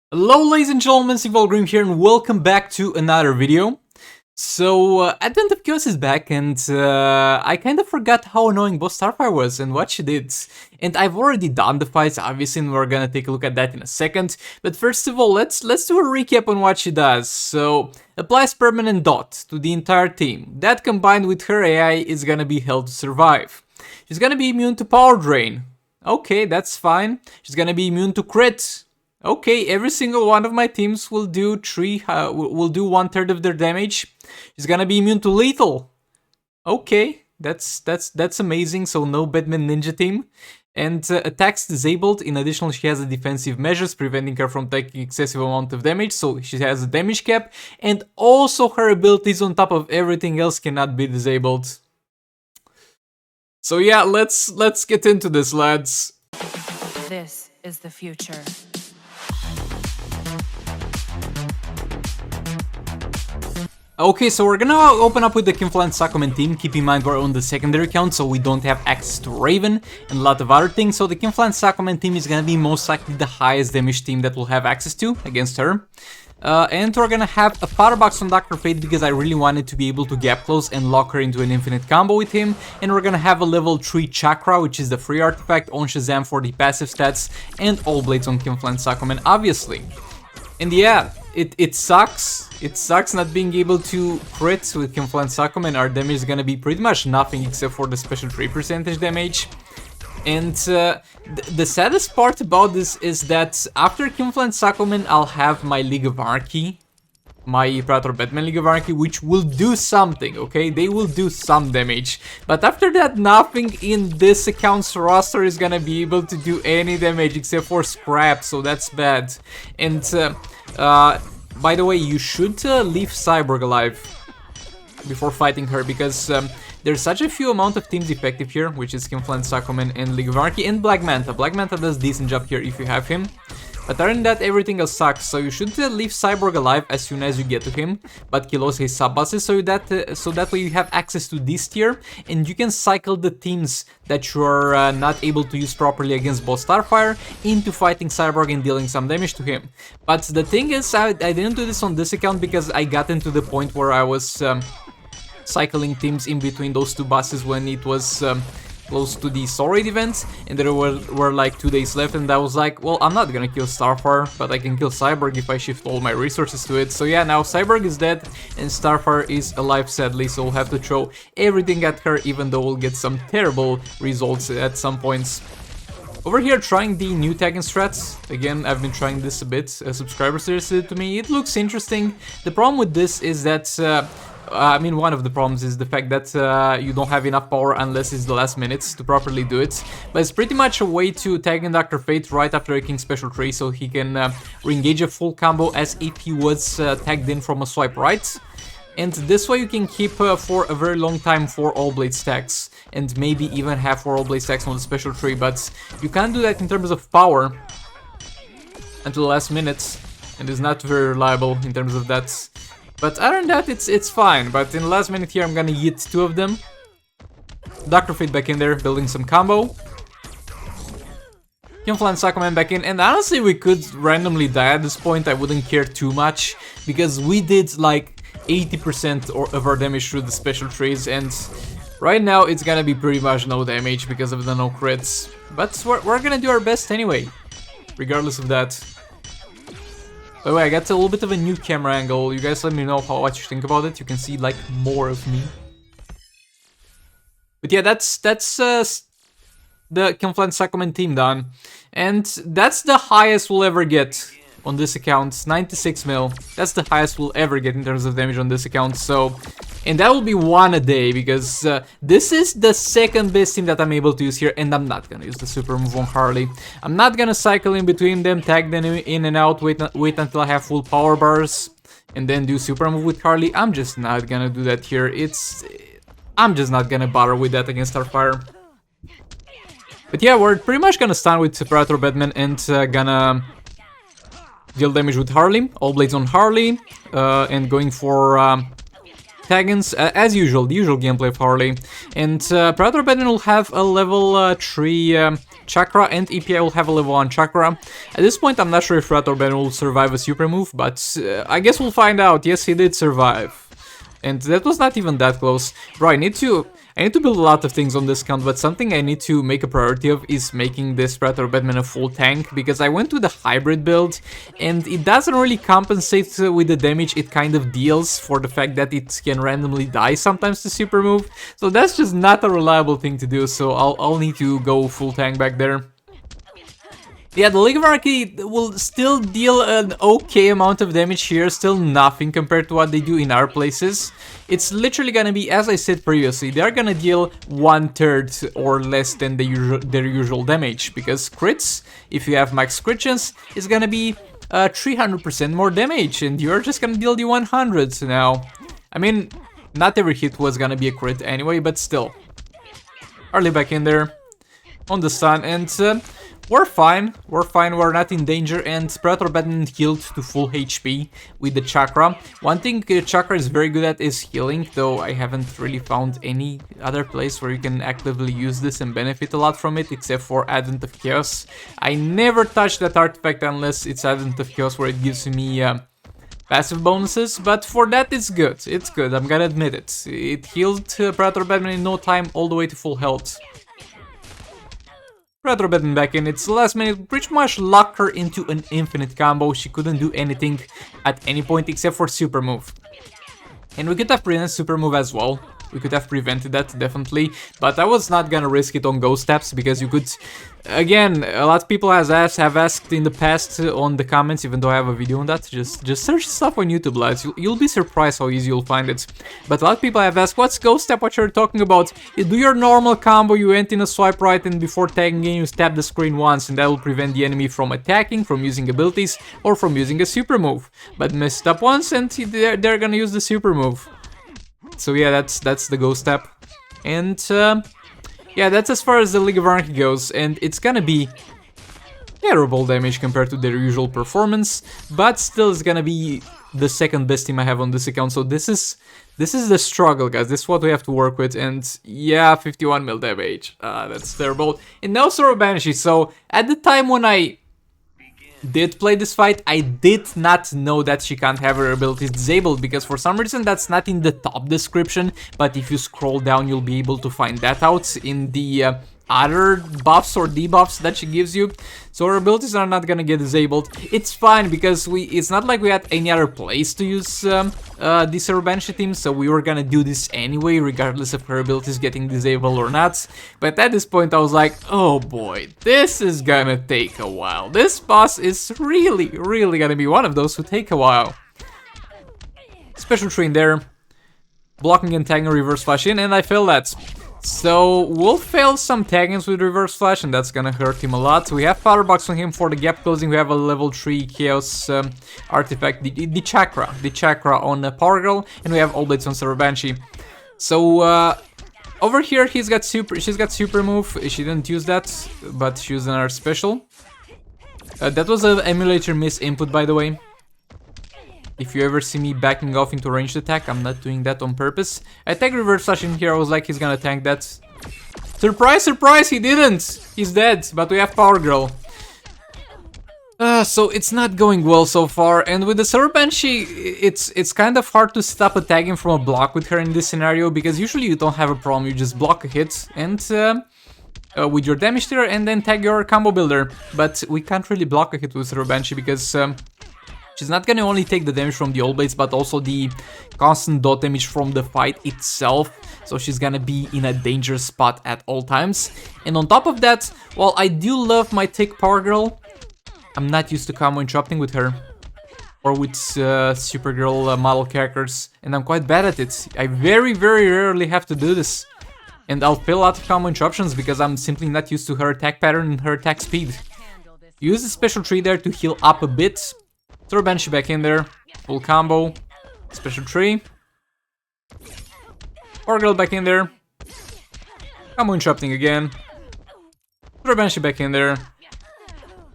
Hello ladies and gentlemen, thewierdguy here and welcome back to another video. So, Advent of Chaos is back and I kind of forgot how annoying boss Starfire was and what she did. And I've already done the fights, obviously, and we're gonna take a look at that in a second. But first of all, let's do a recap on what she does. So, applies permanent dot to the entire team. That combined with her AI is gonna be held to survive. She's gonna be immune to power drain. Okay, that's fine. She's gonna be immune to crit. Okay, every single one of my teams will do will do 1/3 of their damage. She's gonna be immune to lethal. Okay, that's amazing. So no Batman Ninja team, and attacks disabled. In addition, she has a defensive measures preventing her from taking excessive amount of damage. So she has a damage cap, and also her abilities on top of everything else cannot be disabled. So yeah, let's get into this, lads. This is the future. Okay, so we're gonna open up with the Kinflan Sakumen team. Keep in mind we're on the secondary account, so we don't have access to Raven and a lot of other things. So the Kinflan Sakumen team is gonna be most likely the highest damage team that we'll have access to against her. And we're gonna have a firebox on Dr. Fate because I really wanted to be able to gap close and lock her into an infinite combo with him. And we're gonna have a level 3 Chakra, which is the free artifact on Shazam for the passive stats, and all blades on Kinflan Sakumen, obviously. And yeah, it sucks. It sucks not being able to crit with Kinflan Sakumen. Our damage is gonna be pretty much nothing except for the special 3% damage. And the saddest part about this is that after Kinflan Sakumen, I'll have my League of Anarchy, my Prator Batman League of Anarchy, which will do something, okay? They will do some damage. But after that, nothing in this account's roster is gonna be able to do any damage except for scrap, so that's bad. And by the way, you should leave Cyborg alive before fighting her, because there's such a few amount of teams effective here, which is Kinflan Sakumen and League of Anarchy and Black Manta. Black Manta does decent job here if you have him. But other than that, everything else sucks, so you should leave Cyborg alive as soon as you get to him, but kill also his sub-bosses, so that way you have access to this tier, and you can cycle the teams that you are not able to use properly against boss Starfire into fighting Cyborg and dealing some damage to him. But the thing is, I didn't do this on this account because I got into the point where I was cycling teams in between those two bosses when it was close to the Soul Raid event, and there were like 2 days left, and I was like, well, I'm not gonna kill Starfire, but I can kill Cyborg if I shift all my resources to it. So yeah, now Cyborg is dead and Starfire is alive, sadly, so we'll have to throw everything at her, even though we'll get some terrible results at some points. Over here, trying the new tagging strats. Again, I've been trying this a bit. Subscribers suggested it to me. It looks interesting. The problem with this is that I mean, one of the problems is the fact that you don't have enough power unless it's the last minutes to properly do it. But it's pretty much a way to tag in Dr. Fate right after a King Special 3, so he can re-engage a full combo as if he was tagged in from a swipe right. And this way you can keep for a very long time 4 all blade stacks, and maybe even have 4 all blade stacks on the Special 3, but you can't do that in terms of power until the last minutes, and it's not very reliable in terms of that. But other than that, it's fine. But in the last minute here, I'm gonna yeet 2 of them. Dr. Fate back in there, building some combo. Kinflan Sakumen back in, and honestly, we could randomly die at this point. I wouldn't care too much, because we did like 80% of our damage through the special trees, and right now it's gonna be pretty much no damage because of the no crits. But we're gonna do our best anyway, regardless of that. By the way, I got a little bit of a new camera angle. You guys let me know what you think about it. You can see like more of me. But yeah, that's the Kinflan Sakumen team done. And that's the highest we'll ever get on this account. 96 mil. That's the highest we'll ever get in terms of damage on this account. So, and that will be 1 a day, because this is the second best team that I'm able to use here, and I'm not gonna use the super move on Harley. I'm not gonna cycle in between them, tag them in and out, wait until I have full power bars, and then do super move with Harley. I'm just not gonna do that here. I'm just not gonna bother with that against Starfire. But yeah, we're pretty much gonna stun with Prator Batman and gonna deal damage with Harley. All blades on Harley, and going for Taggins, as usual, the usual gameplay of Harley. And Predator Batman will have a level 3 chakra, and EPI will have a level 1 chakra. At this point, I'm not sure if Predator Batman will survive a super move, but I guess we'll find out. Yes, he did survive. And that was not even that close. Bro, I need to build a lot of things on this count, but something I need to make a priority of is making this Predator Batman a full tank, because I went with the hybrid build, and it doesn't really compensate with the damage it kind of deals for the fact that it can randomly die sometimes to super move. So that's just not a reliable thing to do, so I'll need to go full tank back there. Yeah, the League of Anarchy will still deal an okay amount of damage here, still nothing compared to what they do in our places. It's literally gonna be, as I said previously, they're gonna deal 1/3 or less than their usual damage, because crits, if you have max crit chance, is gonna be 300% more damage, and you're just gonna deal the 100 now. I mean, not every hit was gonna be a crit anyway, but still. Early back in there, on the stun, and we're fine, we're not in danger, and Predator Batman healed to full HP with the chakra. One thing chakra is very good at is healing, though I haven't really found any other place where you can actively use this and benefit a lot from it, except for Advent of Chaos. I never touch that artifact unless it's Advent of Chaos, where it gives me passive bonuses, but for that it's good, I'm gonna admit it. It healed Predator Batman in no time, all the way to full health. Predator Batman back in its last minute, pretty much locked her into an infinite combo. She couldn't do anything at any point except for super move. And we could have prevented super move as well. We could have prevented that, definitely, but I was not gonna risk it on ghost taps, because you could, again, a lot of people have asked in the past on the comments, even though I have a video on that, just search stuff on YouTube, lads, you'll be surprised how easy you'll find it. But a lot of people have asked, what's ghost tap, what you're talking about? You do your normal combo, you went in a swipe right, and before tagging in, you tap the screen once, and that will prevent the enemy from attacking, from using abilities, or from using a super move. But messed up once, and they're gonna use the super move. So yeah, that's the ghost tap, and yeah, that's as far as the League of Anarchy goes, and it's gonna be terrible damage compared to their usual performance, but still it's gonna be the second best team I have on this account. So this is the struggle, guys. This is what we have to work with, and yeah, 51 mil damage. That's terrible. And now Sora Banshee. So at the time when I did play this fight, I did not know that she can't have her abilities disabled, because for some reason that's not in the top description, but if you scroll down you'll be able to find that out in the other buffs or debuffs that she gives you. So her abilities are not gonna get disabled. It's fine, because it's not like we had any other place to use this Banshee team, so we were gonna do this anyway, regardless of her abilities getting disabled or not. But at this point I was like, oh boy, this is gonna take a while. This boss is really gonna be one of those who take a while. Special tree in there, blocking and tagging, reverse flash in, and I failed that. So we'll fail some taggings with reverse flash, and that's gonna hurt him a lot. We have power box on him for the gap closing. We have a level 3 chaos artifact, the chakra on Power Girl, and we have all blades on Server Banshee. So over here she's got super move. She didn't use that, but she used another special. That was an emulator miss input, by the way. If you ever see me backing off into ranged attack, I'm not doing that on purpose. I tagged reverse flash in here, I was like, he's gonna tank that. Surprise, surprise, he didn't! He's dead, but we have Power Girl. So it's not going well so far, and with the Server Banshee, it's kind of hard to stop attacking from a block with her in this scenario, because usually you don't have a problem, you just block a hit, and with your damage tier, and then tag your combo builder. But we can't really block a hit with Server Banshee, because she's not gonna only take the damage from the old blades, but also the constant dot damage from the fight itself. So she's gonna be in a dangerous spot at all times. And on top of that, while I do love my Tick Power Girl, I'm not used to combo interrupting with her. Or with Supergirl model characters. And I'm quite bad at it. I very rarely have to do this. And I'll fail a lot of combo interruptions because I'm simply not used to her attack pattern and her attack speed. Use the special tree there to heal up a bit. Throw Banshee back in there, full combo, special tree. Power Girl back in there. Combo interrupting again. Throw Banshee back in there.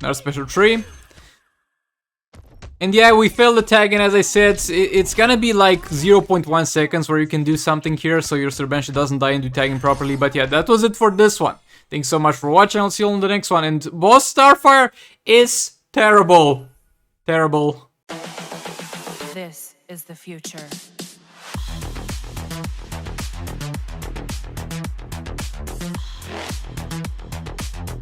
Another special tree. And yeah, we failed the tag, and as I said, it's gonna be like 0.1 seconds where you can do something here, so your Serbentia doesn't die and do tagging properly. But yeah, that was it for this one. Thanks so much for watching, I'll see you on the next one. And boss Starfire is terrible. Terrible. This is the future.